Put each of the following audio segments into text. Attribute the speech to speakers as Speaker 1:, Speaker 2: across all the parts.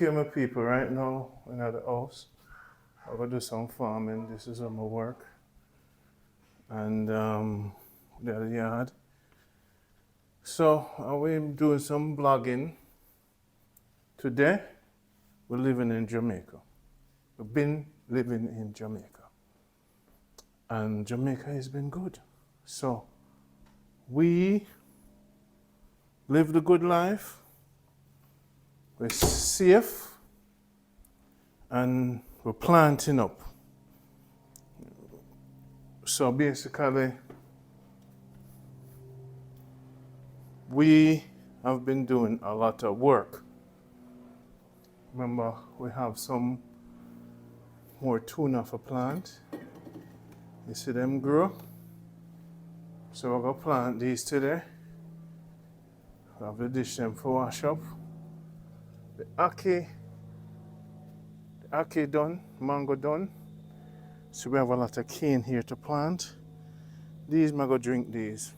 Speaker 1: Here, my people, right now in the house. I'm gonna do some farming. This is my work, and the yard. So I'm doing some blogging. Today, we're living in Jamaica. We've been living in Jamaica, and Jamaica has been good. So we live the good life. We're safe, and we're planting up. So basically, we have been doing a lot of work. Remember, we have some more tuna for plant. You see them grow? So we're gonna plant these today. We have to dish them for wash up. The ackee done, mango done. So we have a lot of cane here to plant. These, I'm gonna drink these.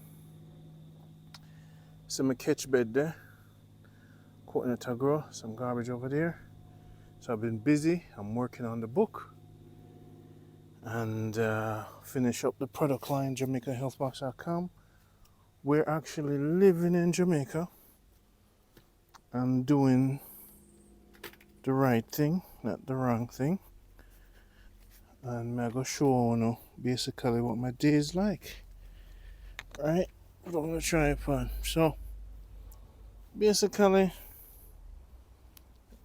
Speaker 1: So my catch bed there. Coconut to grow, some garbage over there. So I've been busy. I'm working on the book and finish up the product line, JamaicaHealthBox.com. We're actually living in Jamaica and doing the right thing, not the wrong thing. And I'm gonna show you basically what my day is like. Right? I'm gonna try it on. So basically,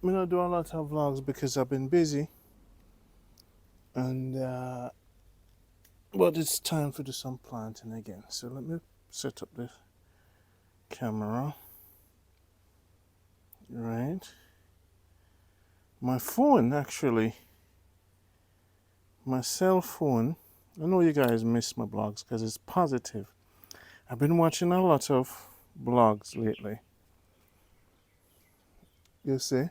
Speaker 1: I'm gonna do a lot of vlogs because I've been busy. And but it's time to do some planting again. So let me set up the camera. Right. My phone actually, my cell phone, I know you guys miss my blogs because it's positive. I've been watching a lot of blogs lately. You see?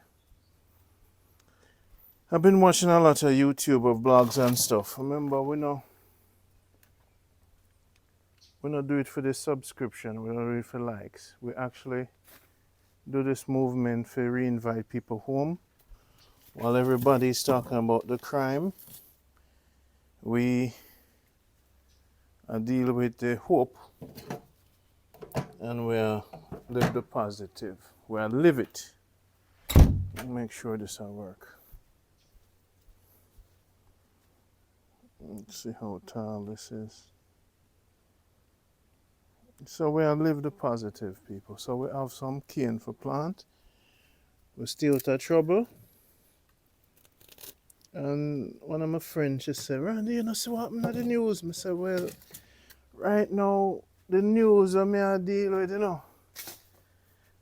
Speaker 1: I've been watching a lot of YouTube of blogs and stuff. Remember, we don't do it for the subscription, we don't do it for likes. We actually do this movement for re-invite people home. While everybody's talking about the crime, we deal with the hope and we live the positive. We live it. Make sure this will work. Let's see how tall this is. So we live the positive, people. So we have some cane for plant. We still out of trouble. And one of my friends just said, Randy, you know see what happened to the news? I said, well, right now, the news I deal with,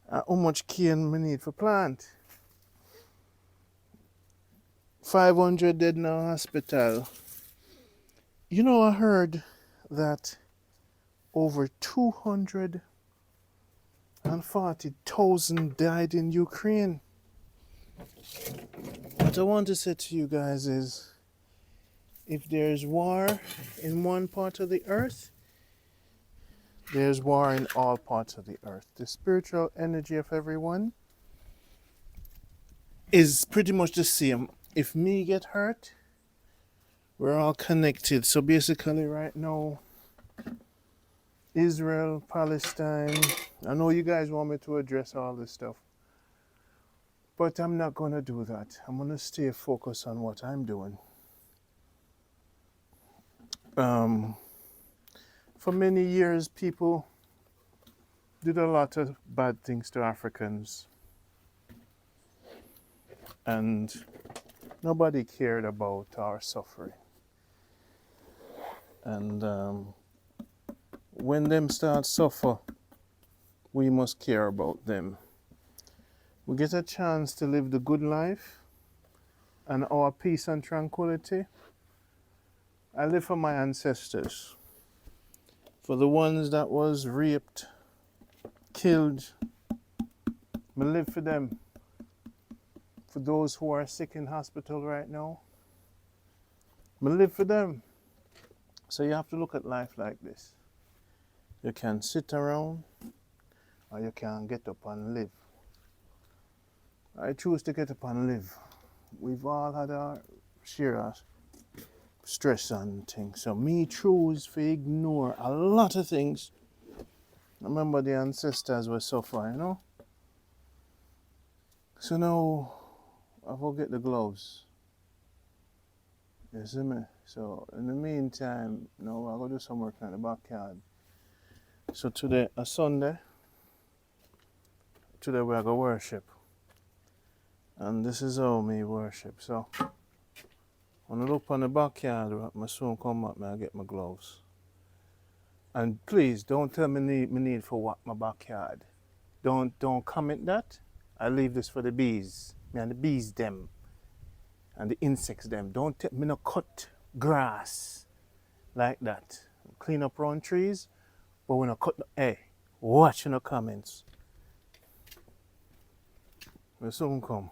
Speaker 1: how much cane we need for plant. 500 dead in a hospital. I heard that over 240,000 died in Ukraine. What I want to say to you guys is, if there's war in one part of the earth, there's war in all parts of the earth. The spiritual energy of everyone is pretty much the same. If me get hurt, we're all connected. So basically right now, Israel, Palestine, I know you guys want me to address all this stuff, but I'm not going to do that. I'm going to stay focused on what I'm doing. For many years, people did a lot of bad things to Africans, and nobody cared about our suffering. And when them start suffer, we must care about them. We get a chance to live the good life and our peace and tranquility. I live for my ancestors, for the ones that was raped, killed. I live for them. For those who are sick in hospital right now, I live for them. So you have to look at life like this. You can sit around or you can get up and live. I choose to get up and live. We've all had our share of stress and things. So me choose to ignore a lot of things. Remember the ancestors were suffering, you know? So now I forget the gloves. You see me? So in the meantime, now I go do some work in the backyard. So today, a Sunday, today we are going to worship. And this is how me worship. So when I look on the backyard, my son come up, I get my gloves. And please don't tell me need for what my backyard. Don't comment that. I leave this for the bees. Me and the bees them. And the insects them. Don't tell me no cut grass like that. Clean up around trees, but when I cut hey, watch in the comments. My son come.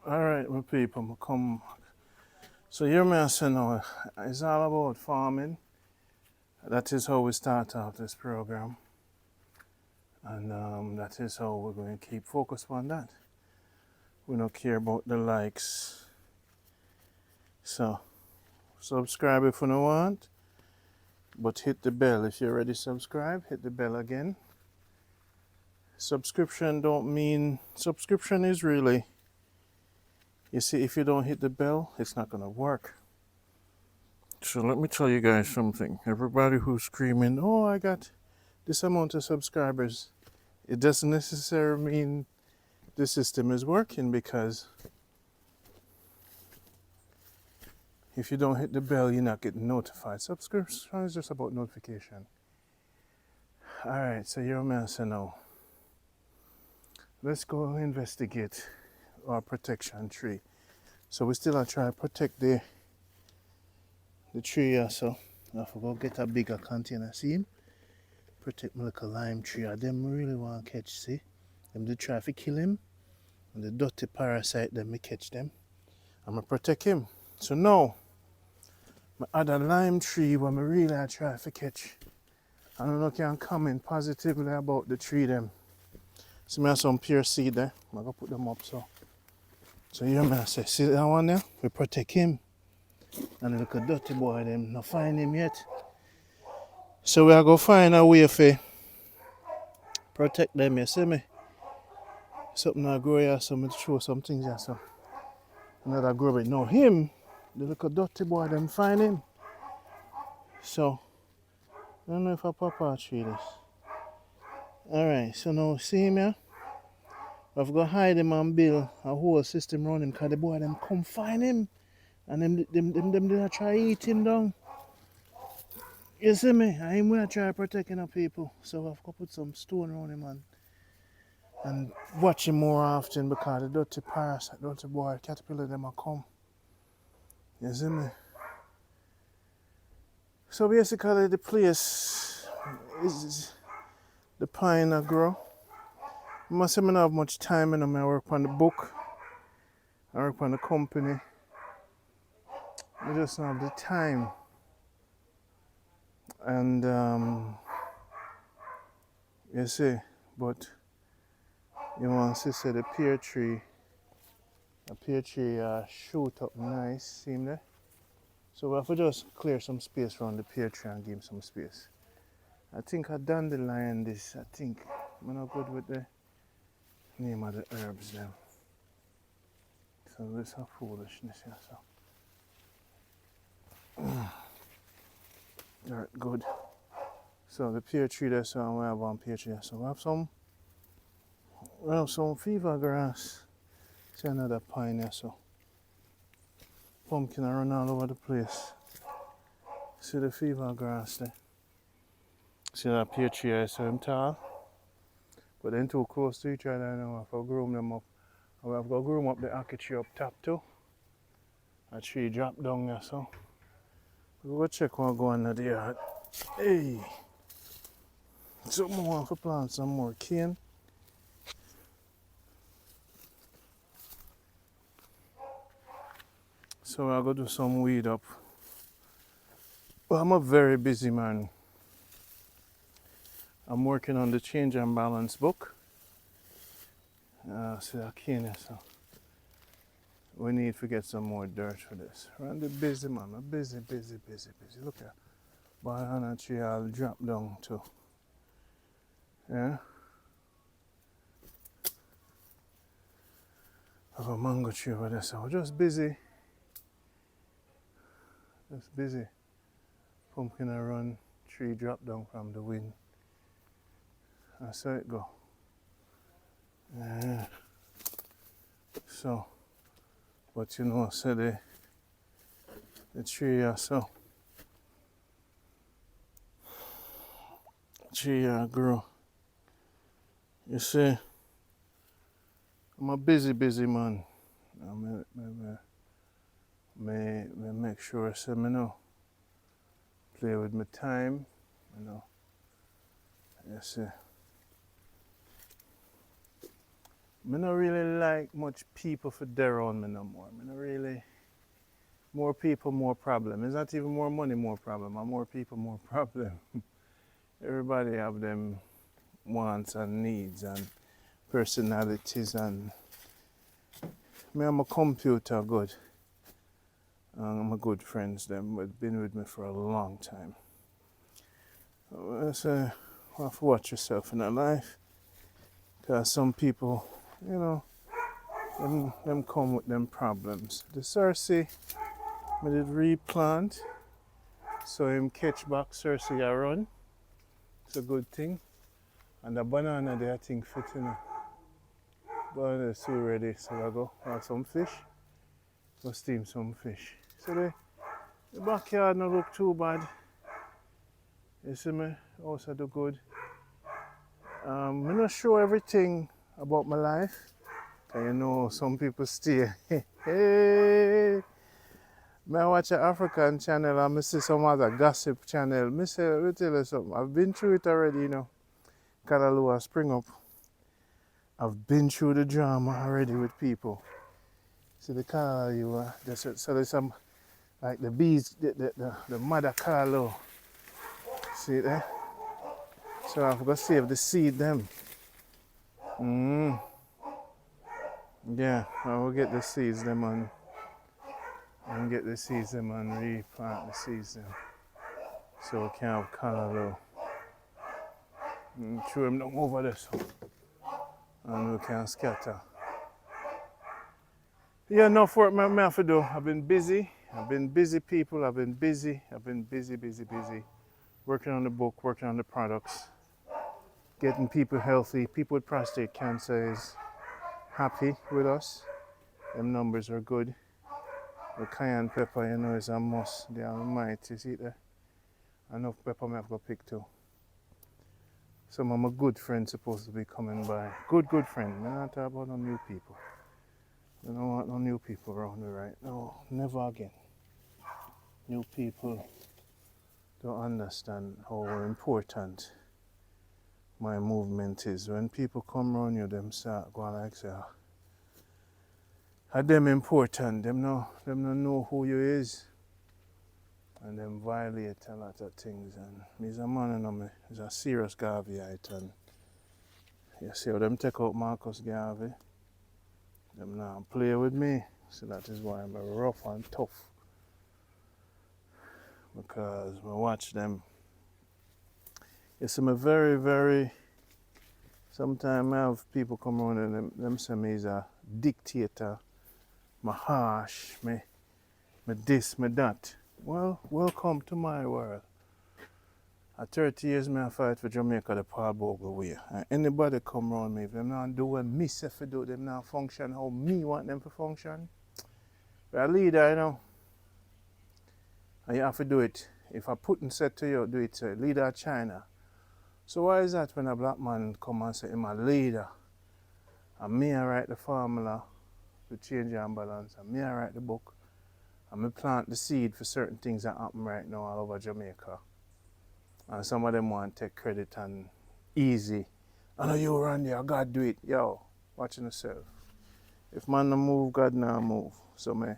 Speaker 1: Alright, my people, I come. So you may say now, it's all about farming. That is how we start off this program. And that is how we're going to keep focused on that. We don't care about the likes. So subscribe if you don't want. But hit the bell if you're already subscribed. Hit the bell again. Subscription is really, you see, if you don't hit the bell, it's not going to work. So let me tell you guys something. Everybody who's screaming, oh, I got this amount of subscribers, it doesn't necessarily mean the system is working, because if you don't hit the bell, you're not getting notified. Subscription is just about notification. Alright, so you're a mess now. Let's go investigate our protection tree. So we still are trying to protect the tree also. I have to go get a bigger container, see him? Protect my little lime tree. Them really want to catch, see? Them do try to kill him. And the dirty parasite, them me catch them. I'm going to protect him. So now, my other lime tree where I really try to catch. I don't know if you can comment positively about the tree them. So I have some pear seed there. I'm going to put them up so. So you may say, see that one there? We protect him. And look at dirty boy them, not find him yet. So we are going to find a way to protect them, you see me? Something I grow here, so I'm going to show some things here, so. Another grow it. Now him, the little dirty boy them find him. So, I don't know if I pop out tree this. Alright, so now see him here? I've got to hide him and build a whole system around him, because the boy them come find him. And them they try to eat him down. You see me? I'm going to try protecting the people. So I've got to put some stone around him and watch him more often, because the dirty parasite, dirty boy, caterpillar them will come. You see me? So basically the place is the pine I grow. I must say I don't have much time, and I work on the book. I work on the company. I just don't have the time. And you see, but you want to see the pear tree shoot up nice, see there? So we have to just clear some space around the pear tree and give him some space. I think I dandelion this, I think I'm not good with the name of the herbs then. So this is foolishness here, so. Alright, good. So the pear tree there, so we have one pear tree there. So we have some fever grass. See another pine there, so. pumpkin are run all over the place. See the fever grass there. See that pear tree I saw them tall. But then too close to each other, I know I have to groom them up. I have to groom up the ackee tree up top too. A tree drop down there, so we'll go check what go on in the yard. Hey! Something want to plant some more cane. So I'll go do some weed up. But I'm a very busy man. I'm working on the change and balance book. See that cane here, so we need to get some more dirt for this. I'm busy man, I'm busy. Look at banana tree all drop down too. Yeah. I have a mango tree over there, so I'm just busy. Just busy. Pumpkin a run, tree drop down from the wind. That's how it go. Yeah. So, but you know, so the tree so tree grow. You see, I'm a busy man. I make sure so me know play with my time, you know. You see. I don't really like much people for there on me no more. I don't really. More people, more problem. It's not even more money, more problem. Or more people, more problem. Everybody have them wants and needs and personalities, and me and my computer good. I'm a good friends them, but been with me for a long time. So you have to watch yourself in a life, because some people, you know, them come with them problems. The Cersei, I did replant, so him catch back Cersei a run. It's a good thing. And the banana there, I think fit, you know. Banana is too ready, so I go have some fish. Go steam some fish. So the backyard don't look too bad. You see me? Also do good. I'm not sure everything about my life. Cause you know some people stay. Hey. I watch an African channel and I see some other gossip channel. I say, let me tell you something. I've been through it already, you know. Kalalua spring up. I've been through the drama already with people. See the Kalalua, so there's some, like the bees, the mother Kalalua. See it there? So I've got to save the seed them. Yeah, I will get the seeds them and get the seeds them and replant the seeds them. So we can have Kalalua. Throw them down over there, so. And we can scatter. Yeah, enough work I have to do. I've been busy people, I've been busy. Working on the book, working on the products, getting people healthy. People with prostate cancer is happy with us. Them numbers are good. The cayenne pepper, you know, is a must. The almighty, see there? Enough pepper I have to pick too. Some of my good friends supposed to be coming by. Good friend. I'm not talking about no new people. I don't want no new people around me right now. Never again. New people don't understand how important my movement is. When people come around you, them start going like say, are them important? Them no know who you is. And them violate a lot of things. And me's a man, you know me, he's a serious Garveyite, and you see how them take out Marcus Garvey. Them now play with me. So that is why I'm rough and tough. Because I watch them. You see me very, sometimes I have people come around and them say me is a dictator, me harsh, me this, me that. Well, welcome to my world. At 30 years, I fight for Jamaica the Paul Bogle way. And anybody come around me, if them not do what me say for do, them not function how me want them to function. We're a leader, you know. And you have to do it. If a Putin said to you, do it to leader of China. So why is that when a black man come and say I'm a leader, and me I write the formula to change and balance, and me I write the book, and me plant the seed for certain things that happen right now all over Jamaica. And some of them want to take credit and easy. I know you run there, God do it. Yo, watching yourself. If man no move, God no move. So me,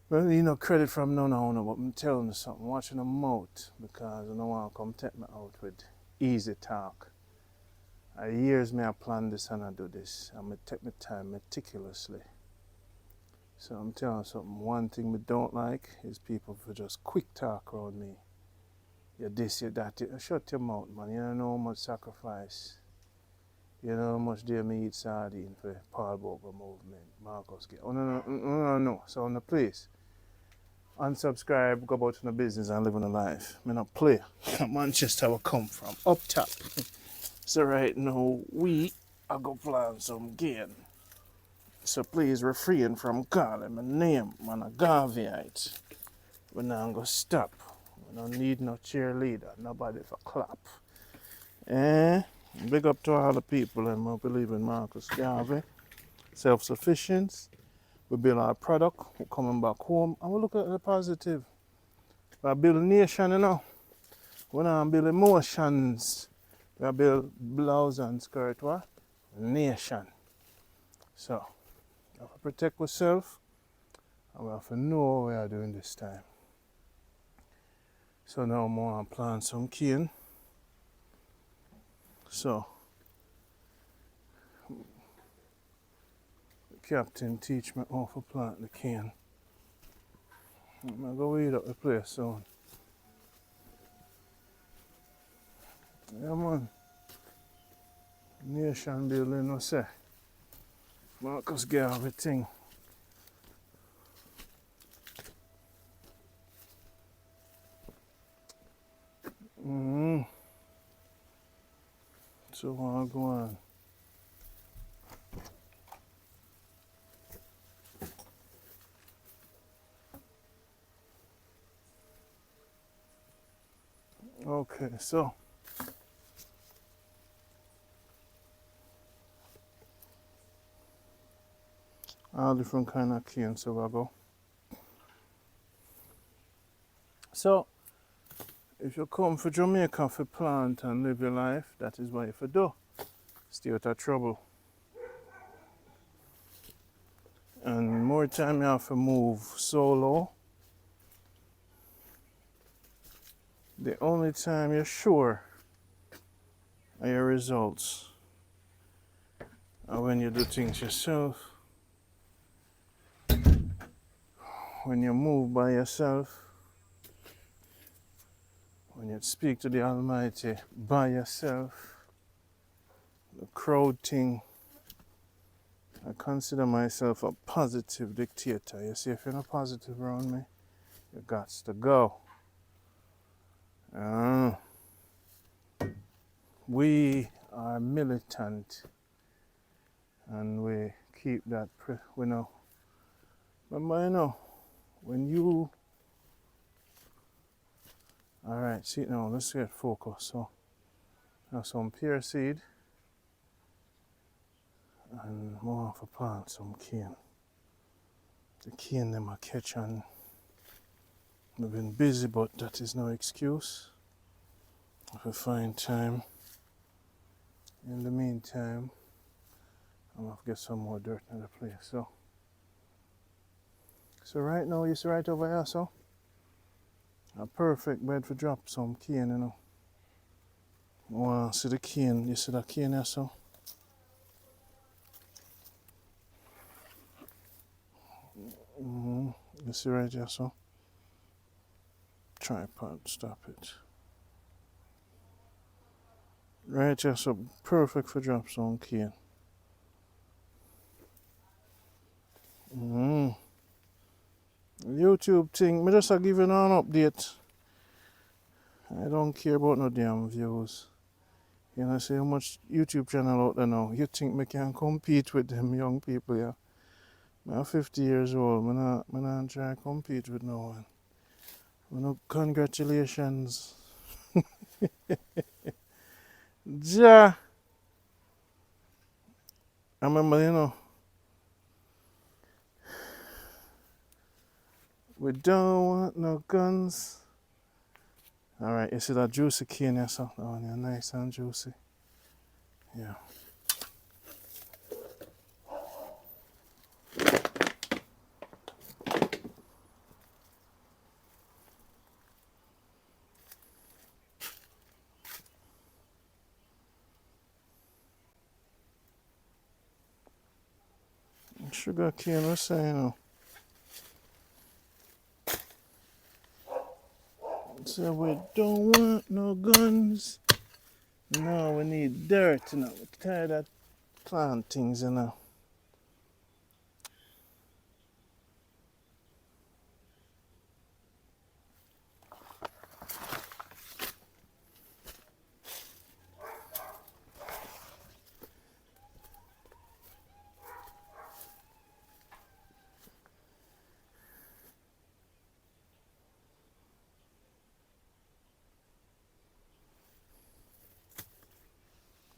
Speaker 1: well, you know credit from none of you, but I'm telling you something, watching them mouth, because I don't want to come take me out with easy talk. Years me I plan this and I do this. I'm going to take my time meticulously. So I'm telling you something, one thing we don't like is people who just quick talk around me. You're this, you're that. Shut your mouth, man. You don't know how much sacrifice. You know how much they me eat sardine for Paul Bogle movement, Marcus. Oh, no. So on the place, unsubscribe, go about in the business and live in a life. Me not play. Manchester will come from up top. So right now, we are going to plan some gain. So please refrain from calling my name, man, a Garveyite. We're not going to stop. We don't need no cheerleader, nobody for clap. Big up to all the people who believe in Marcus Garvey. Self-sufficiency. We build our product, we're coming back home, and we look at the positive. We build a nation, you know. We're not build emotions. We build blouse and skirt, what? Nation. So, we have to protect ourselves, and we have to know what we are doing this time. So now I'm going to plant some cane. So, the captain teach me how to plant the cane. I'm going to go weed up the place soon. Yeah, man. Nation building, no say. Marcus Garvey thing. So I'll go on. Okay, so all different kind of cane, so I go. So if you come for Jamaica for plant and live your life, that is what you do. Stay out of trouble. And more time you have to move solo. The only time you're sure of your results are when you do things yourself, when you move by yourself, when you speak to the Almighty by yourself. The crowd thing, I consider myself a positive dictator. You see, if you're not positive around me, you got to go. We are militant, and we keep that, we know. Remember, you know, when you, all right, see now, let's get focused. So, now some pear seed, and more of a plant, some cane. The cane them I catch, and I've been busy, but that is no excuse. If I find time, in the meantime, I'm gonna get some more dirt in the place. So right now, you see right over here, so a perfect bed for drop some cane, you know. Wow, see the cane, you see that cane here, so. You see right here, so. Tripod, stop it. Right here, so perfect for drop some cane. YouTube thing, me just give you an update. I don't care about no damn views. You know, see how much YouTube channel out there now. You think me can compete with them young people, yeah? I'm 50 years old, I'm not try to compete with no one. Well, congratulations. Ja, I remember, we don't want no guns. Alright, you see that juicy cane here, so that one, yeah, nice and juicy. Yeah. Sugar cane, we say, So we don't want no guns. No, we need dirt, We're tired of plant things,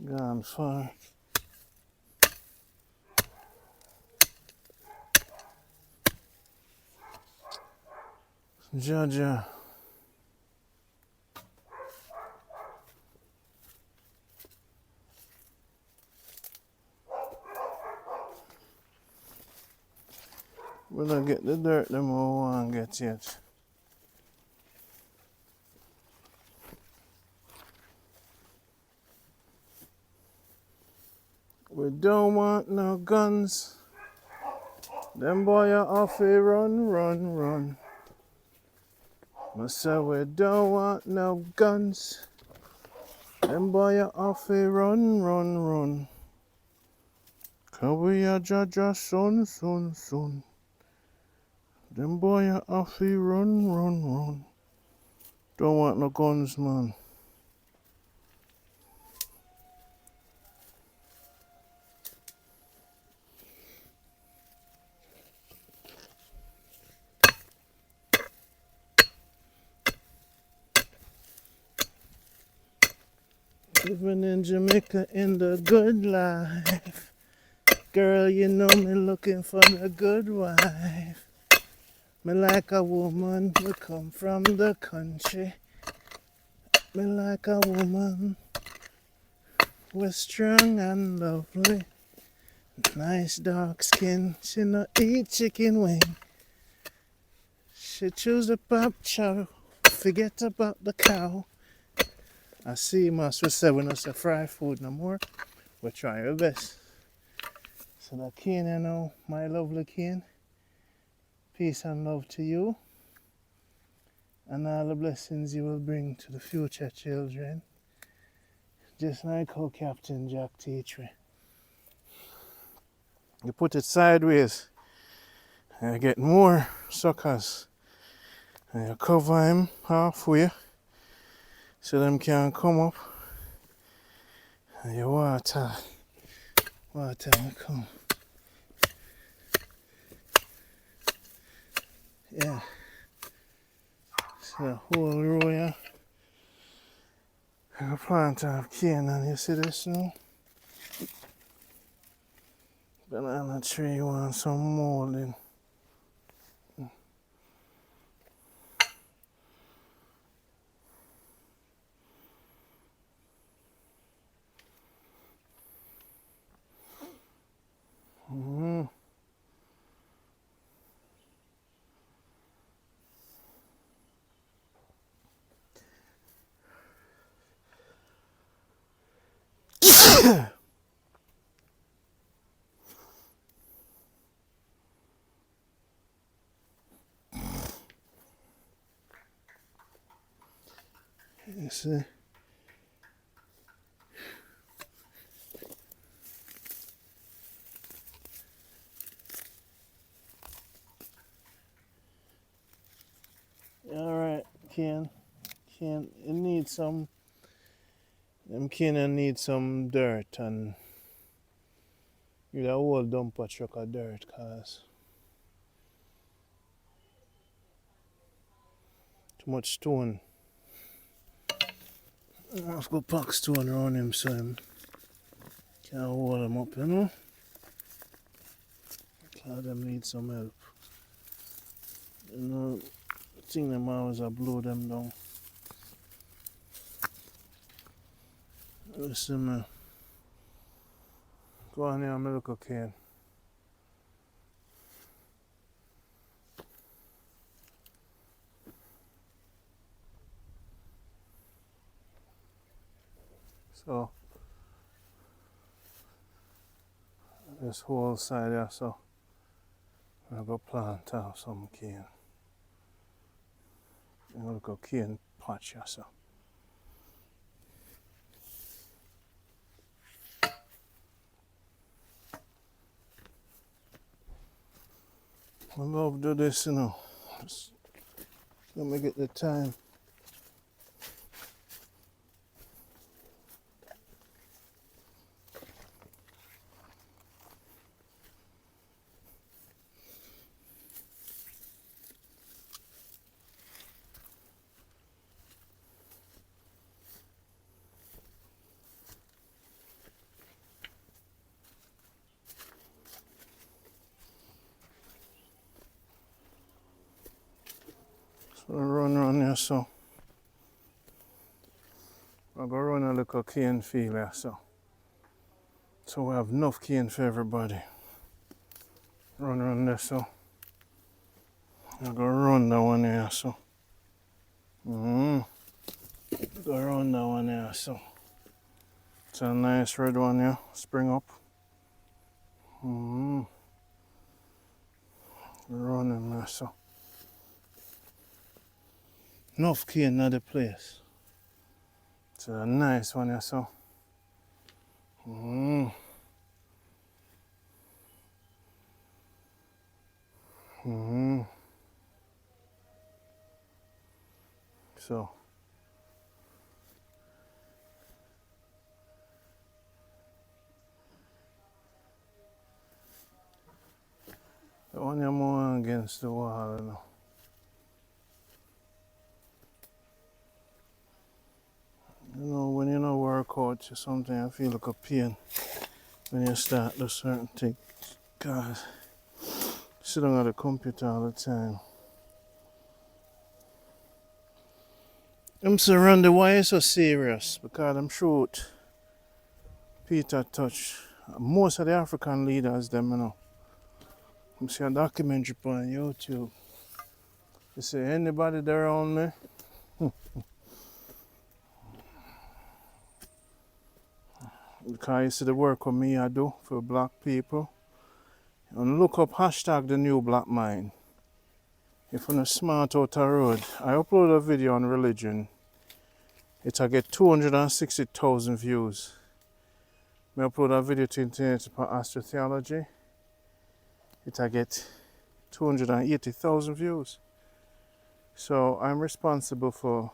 Speaker 1: Gone far. Georgia. We don't get the dirt them we want to get yet. We don't want no guns. Them boy are off a run, run, run. I say we don't want no guns. Them boy are off a run, run, run. Cause we are Jaja son, son, son. Them boy are off a run, run, run. Don't want no guns, man. Living in Jamaica in the good life. Girl, you know me looking for a good wife. Me like a woman who come from the country. Me like a woman who's strong and lovely. Nice dark skin, she no eat chicken wing. She choose the pop chow, forget about the cow. I see must we say we no say fry food no more. We try our best. So that cane, my lovely cane. Peace and love to you, and all the blessings you will bring to the future children. Just like how Captain Jack teach me. You put it sideways, and you get more suckers. And you cover him halfway, so them can come up. And you water and come. Yeah. So the whole row here, you plant of cane, and you see this now? Banana tree wants some molding. Mm-hmm. You see? Alright, cane. It needs some, them cane need some dirt, and you got a whole dumper truck of dirt, cause Too much stone. I must go pack stone around him so him can't hold him up, you know. Cause them need some help. You know, the thing them always a blow them down. Listen, man. Go on here, my little cane. So, this whole side here, so I'm going to plant out some cane. I'm going to go cane patch here, so. I love to do this, you know. Just let me get the time. So I run around here, so I'm going to run a little cane field here, so we have enough cane for everybody. Run around there, so I'm going to run that one here, so. Go around that one here, so. It's a nice red one here, spring up. Running there, so. Enough cane in the place. It's a nice one here, so. So. The one you're more against the wall, you know. You know, when you know work out, you sometimes feel like a pain when you start do certain things. Because sit down at the computer all the time. I'm surrounded. Why is so serious? Because I'm sure Peter touch most of the African leaders, them, you know. I see a documentary on YouTube. You say anybody there around me? Because you see the work of me I do for black people. And look up hashtag the new black mind. If you're not smart out the road, I upload a video on religion. It'll get 260,000 views. I upload a video to internet about astrotheology. It'll get 280,000 views. So I'm responsible for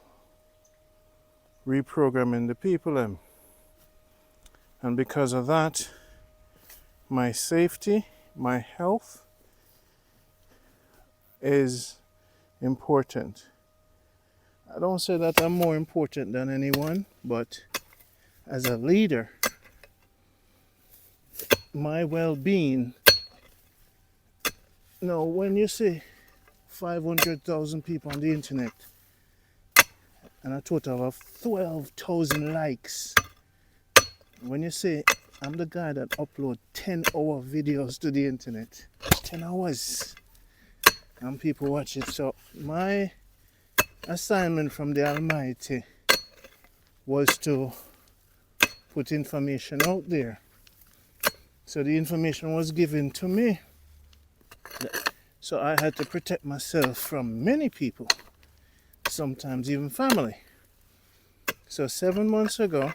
Speaker 1: reprogramming the people. And because of that, my safety, my health is important. I don't say that I'm more important than anyone, but as a leader, my well-being. Now, when you say 500,000 people on the internet and a total of 12,000 likes, when you say I'm the guy that upload 10-hour videos to the internet, 10 hours, and people watch it. So my assignment from the Almighty was to put information out there. So the information was given to me. So I had to protect myself from many people, sometimes even family. So 7 months ago,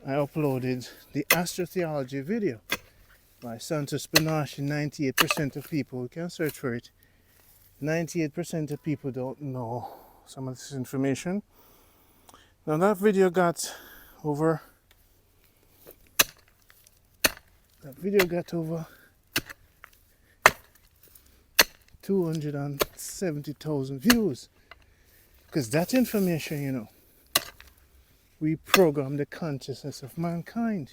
Speaker 1: I uploaded the astrotheology video by Santos Spinaci. 98% of people, you can search for it, 98% of people don't know some of this information. Now that video got over 270,000 views. Because that information, you know, reprogram the consciousness of mankind.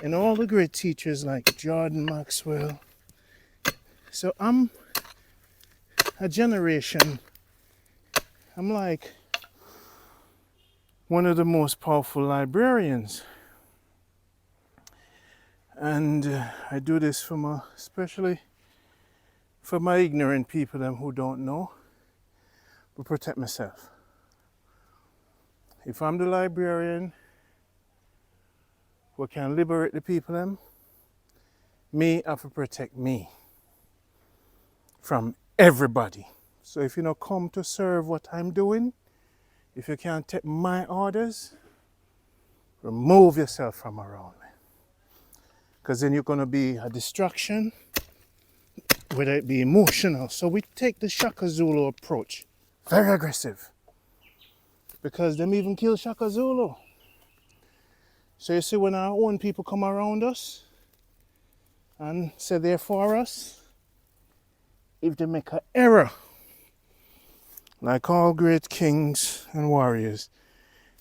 Speaker 1: And all the great teachers like Jordan Maxwell. So I'm a generation, I'm like one of the most powerful librarians. And I do this for especially for my ignorant people who don't know, to protect myself. If I'm the librarian who can liberate the people, me have to protect me from everybody. So if you don't come to serve what I'm doing, if you can't take my orders, remove yourself from around me. Because then you're going to be a distraction, whether it be emotional. So we take the Shaka Zulu approach, very aggressive. Because them even kill Shaka Zulu. So you see, when our own people come around us and say they're for us, if they make an error, like all great kings and warriors,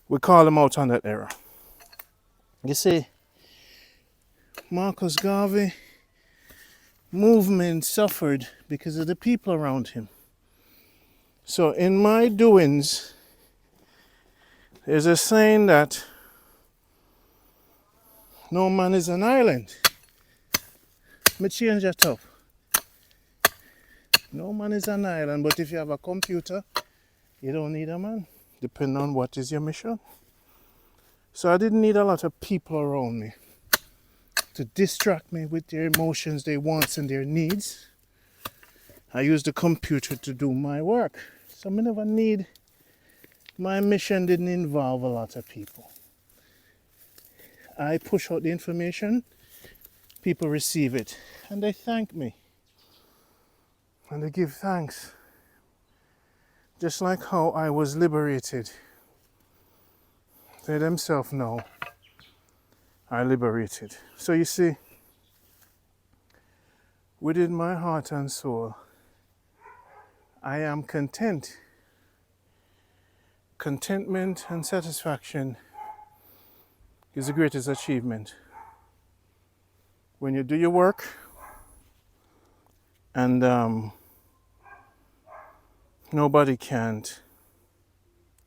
Speaker 1: we call them out on that error. You see, Marcus Garvey movement suffered because of the people around him. So in my doings, there's a saying that no man is an island. Let me change that up. No man is an island, but if you have a computer, you don't need a man, depending on what is your mission. So I didn't need a lot of people around me to distract me with their emotions, their wants, and their needs. I used the computer to do my work. So I never need, my mission didn't involve a lot of people. I push out the information, people receive it, and they thank me. And they give thanks. Just like how I was liberated. They themselves know I liberated. So you see, within my heart and soul, I am content. Contentment and satisfaction is the greatest achievement. When you do your work and nobody can't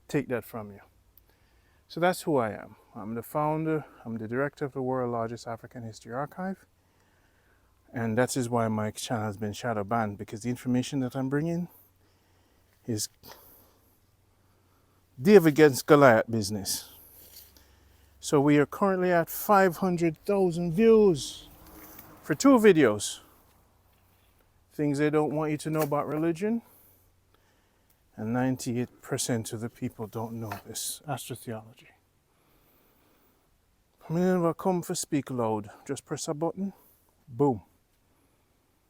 Speaker 1: take that from you. So that's who I am. I'm the founder, I'm the director of the world's largest African history archive. And that is why my channel has been shadow banned, because the information that I'm bringing is David against Goliath business. So we are currently at 500,000 views for 2 videos. Things they don't want you to know about religion. And 98% of the people don't know this astrotheology. I mean, if I come for speak loud, just press a button, boom.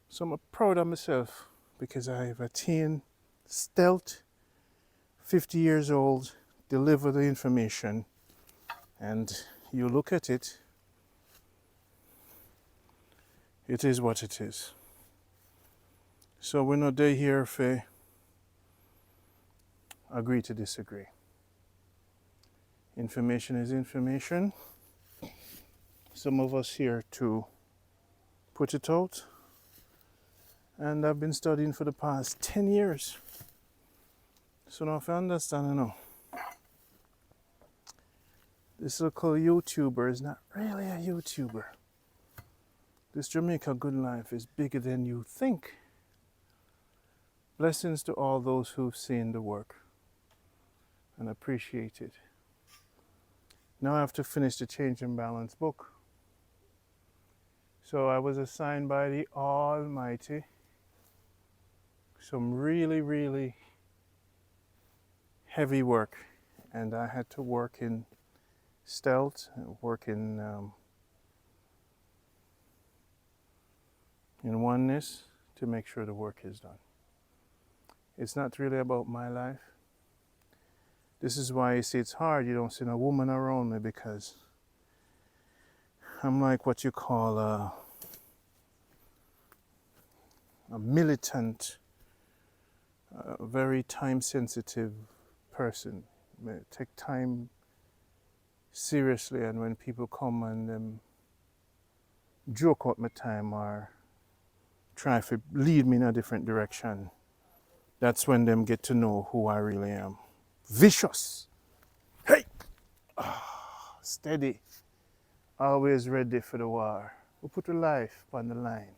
Speaker 1: So I'm proud of myself because I have attained stealth, 50 years old, deliver the information, and you look at it, it is what it is. So we're not there here for agree to disagree. Information is information. Some of us here to put it out. And I've been studying for the past 10 years. So now if you understand, I know. This local YouTuber is not really a YouTuber. This Jamaica Good Life is bigger than you think. Blessings to all those who've seen the work and appreciate it. Now I have to finish the Change and Balance book. So I was assigned by the Almighty some really, really heavy work, and I had to work in stealth, work in oneness to make sure the work is done. It's not really about my life. This is why you see it's hard. You don't see a woman around me, because I'm like what you call a militant a very time-sensitive person. I take time seriously, and when people come and joke out my time or try to lead me in a different direction, that's when them get to know who I really am. Vicious. Hey! Steady. Always ready for the war. We put a life on the line.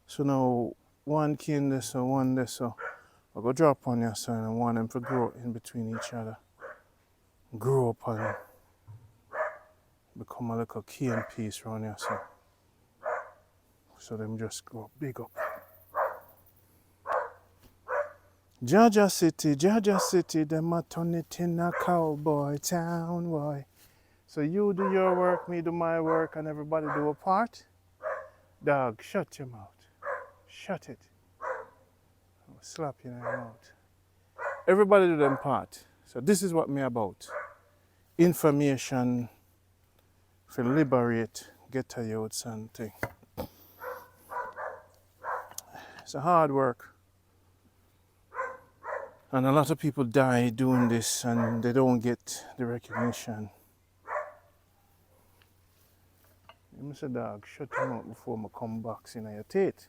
Speaker 1: So now, one kin this or one this, so I go drop on your son and want them to grow in between each other. Grow up and become a little cane piece around your son. So them just grow big up. Georgia City, them a turn it in a cowboy town, boy. So you do your work, me do my work, and everybody do a part. Dog, shut your mouth. Shut it. I'll slap you in your mouth. Everybody do them part. So this is what me about. Information for liberate, get a youths and thing. It's a hard work. And a lot of people die doing this and they don't get the recognition. You say, dog, shut your mouth before I come box in your teeth.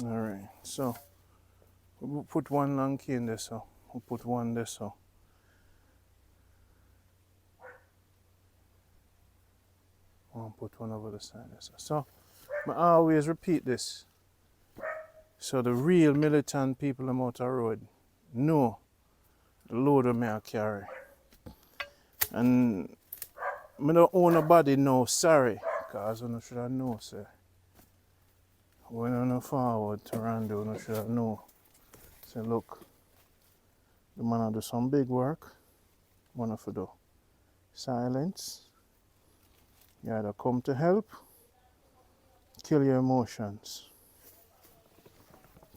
Speaker 1: Alright, so we'll put one long key in this, so we'll put one this, so. I'll put one over the side. So I always repeat this. So the real militant people on the road know the load of me I carry. And I don't owe nobody no sorry, because I should have known, sir. When I'm forward to Randy, I should have known. Say, look, the man do some big work. One of you do silence. You either come to help, kill your emotions.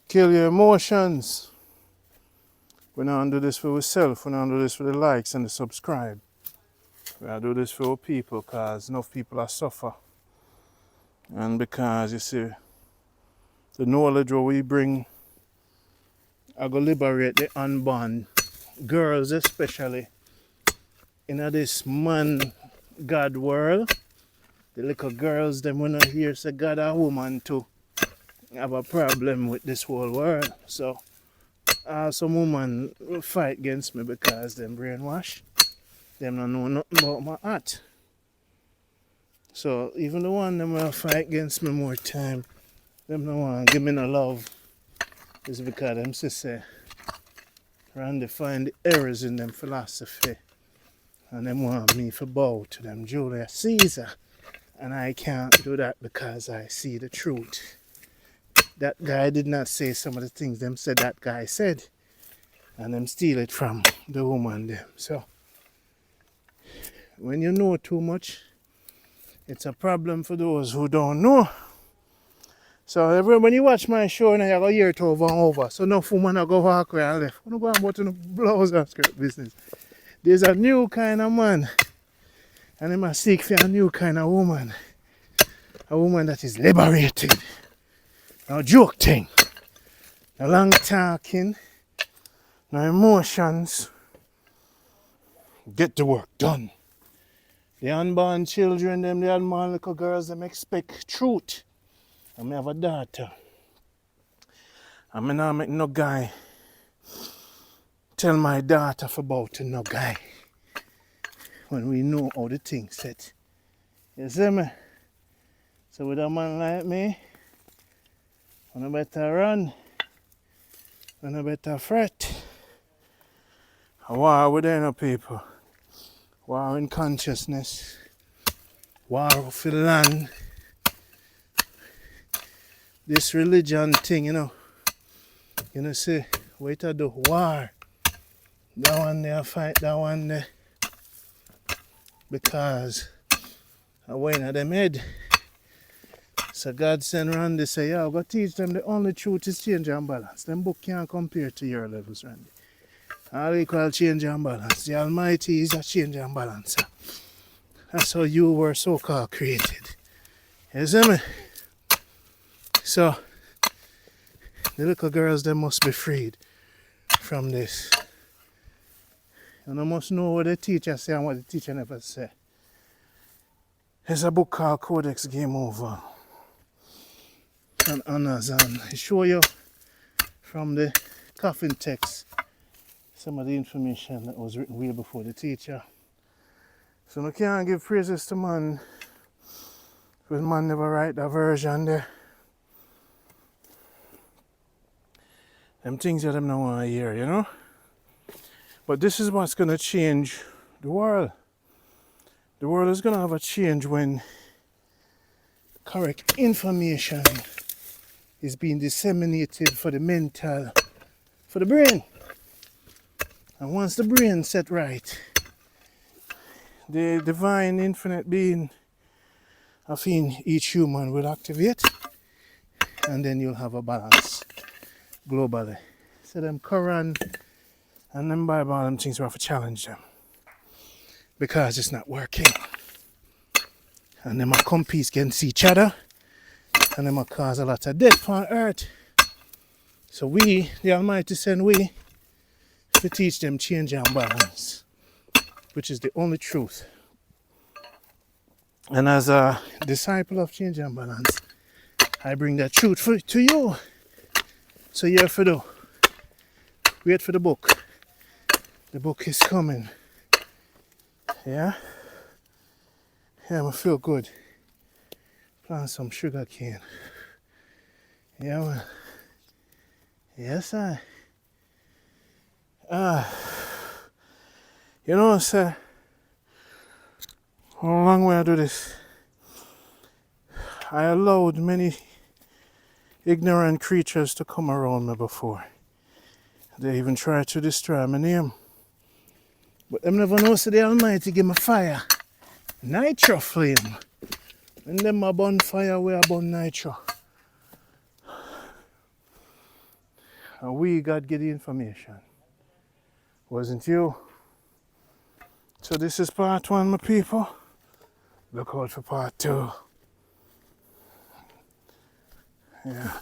Speaker 1: Kill your emotions. We don't do this for ourselves, we don't do this for the likes and the subscribe. We do this for our people because enough people are suffer. And because you see, the knowledge what we bring, I go liberate the unborn girls especially in this man God world. The little girls, them when I hear say God a woman too, have a problem with this whole world. So some women will fight against me because them brainwash. Them don't know nothing about my heart. So even the one them will fight against me more time, them don't want to give me no love. It's because them say Randy find the errors in them philosophy. And them want me to bow to them Julius Caesar. And I can't do that because I see the truth. That guy did not say some of the things them said that guy said. And them steal it from the woman them. So when you know too much, it's a problem for those who don't know. So when you watch my show, now you go hear it over and over. So no woman I go walk where I left. I don't go about in the blouse and skirt business. There's a new kind of man. And they must seek for a new kind of woman. A woman that is liberated. No joke thing. No long talking. No emotions. Get the work done. The unborn children, them, the unborn little girls, them expect truth. And I have a daughter. And I now make no guy tell my daughter about no guy. When we know how the thing set. You see me? So with a man like me, when I better run, when I better fret. A war within our people. War in consciousness. War for the land. This religion thing, you know see, wait to do war. That one there fight, that one there. Because I went at them head. So God sent Randy say, yeah, go teach them the only truth is change and balance. Them book can't compare to your levels, Randy. All equal change and balance. The Almighty is a change and balance. That's how you were so-called created. You see me? So, the little girls, they must be freed from this. And they must know what the teacher say and what the teacher never say. There's a book called Codex Game Over and Honors, and it show you from the coffin text some of the information that was written way before the teacher. So we can't give praises to man when man never write that version there. Them things that them don't want to hear, you know? But this is what's going to change the world. The world is going to have a change when correct information is being disseminated for the mental, for the brain. And once the brain set right, the divine infinite being of each human will activate, and then you'll have a balance globally. So them Quran and them Bible, them things we have to challenge them because it's not working. And them are compete against each other, and them are cause a lot of death on earth. So we, the Almighty, send we to teach them change and balance, which is the only truth. And as a disciple of change and balance, I bring that truth to you. So you have to do. Wait for the book. The book is coming. Yeah? Yeah, I feel good. Plant some sugarcane. Yeah, man. Yes, I. You know, sir, how long will I do this? I allowed many ignorant creatures to come around me before. They even tried to destroy my name. But them never know, so the Almighty give me fire. Nitro flame. And them a burn fire, we a burn nitro. And we God get the information. Wasn't you? So this is part one, my people. Look out for part two. Yeah.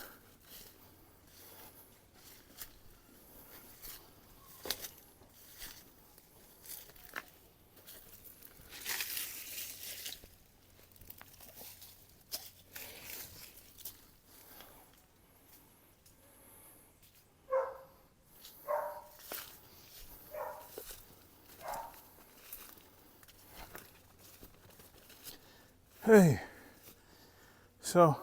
Speaker 1: Hey, so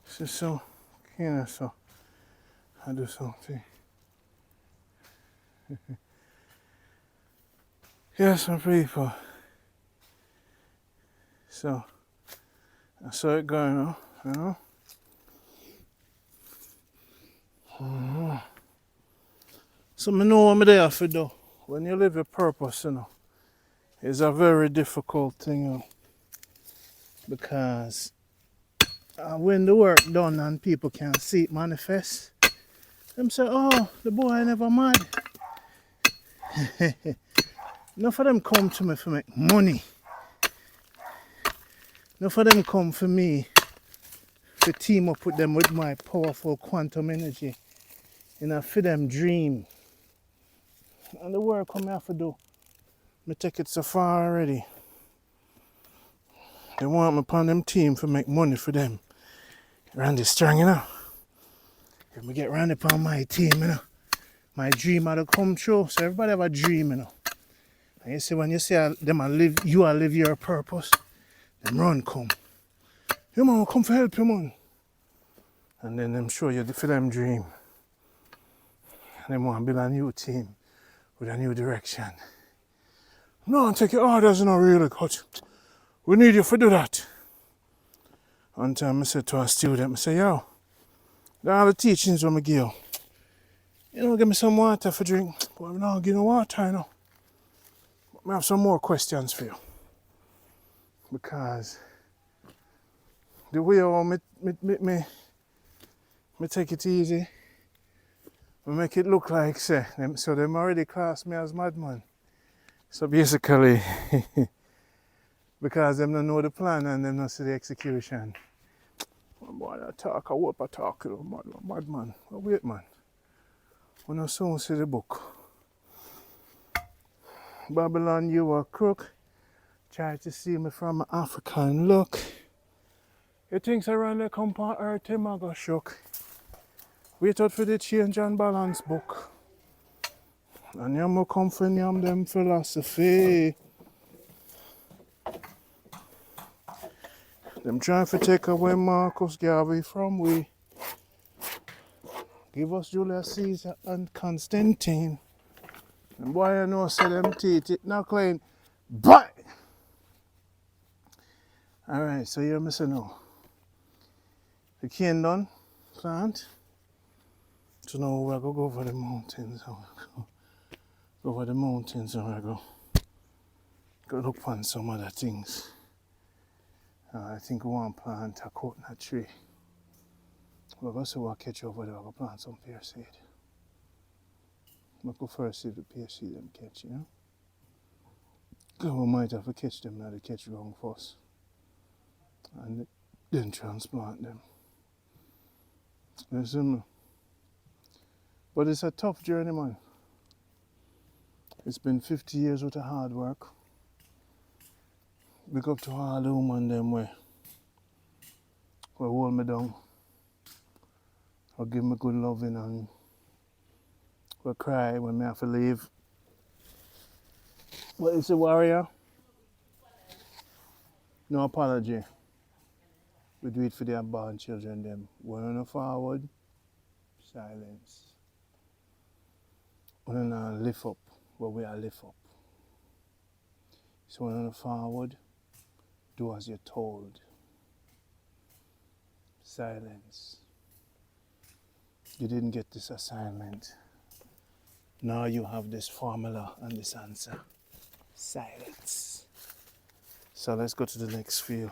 Speaker 1: this is so kind so I do something. Yes, my people. So I saw it going on, you know. So I know what I'm there for do. When you live your purpose, you know, it's a very difficult thing, you know, because when the work done and people can see it manifest, them say, oh, the boy never mad. Enough of them come to me for make money. Enough of them come for me to team up with them with my powerful quantum energy, you know, for them dream. And the work I have to do, I take it so far already. They want me upon them team for make money for them. Randy strong, you know. If we get Randy upon my team, you know, my dream had to come true. So everybody have a dream, you know. And you see, when you say them a live, you a live your purpose, them run come. You man, come for help you, man. And then them show you for them dream. And them want to build a new team with a new direction. No, take your orders, you know, really, coach. We need you to do that. One time I said to a student, I said, yo, all the teachings when I give you know, give me some water for drink. But I'm not giving water, you know. But I have some more questions for you. because the way how me take it easy, me make it look like say, so them already class me as madman. So basically, because them don't know the plan and them not see the execution. Boy, I talk, I hope I talk, madman. Oh, wait, man. When I soon see the book. Babylon, you a crook. Try to see me from an African look. You think around the come on earth, him I go shook. Wait out for the change and balance book. And you mo come for them philosophy. Them trying to take away Marcus Garvey from we. Give us Julius Caesar and Constantine. And boy, you know, say them teeth, it not clean. But! Alright, so you're missing now. The cane done, plant. So now we're going to go over the mountains. Go over the mountains and we're going to look on some other things. I think we want to plant a coconut tree. We're going to see what catch over there. We're going to plant some pear seed. We'll go first see if the pear seed them catch, you know. Because we might have to catch them now, they catch wrong first. And then transplant them. Listen, but it's a tough journey, man. It's been 50 years worth of hard work. Big up to all the women them way hold me down, or give me good loving, and will cry when I have to leave. What is the warrior? No apology. We do it for the unborn children them. We're on forward, silence. We're on lift up, but we are lift up. So we're on forward, do as you're told. Silence. You didn't get this assignment. Now you have this formula and this answer. Silence. So let's go to the next field.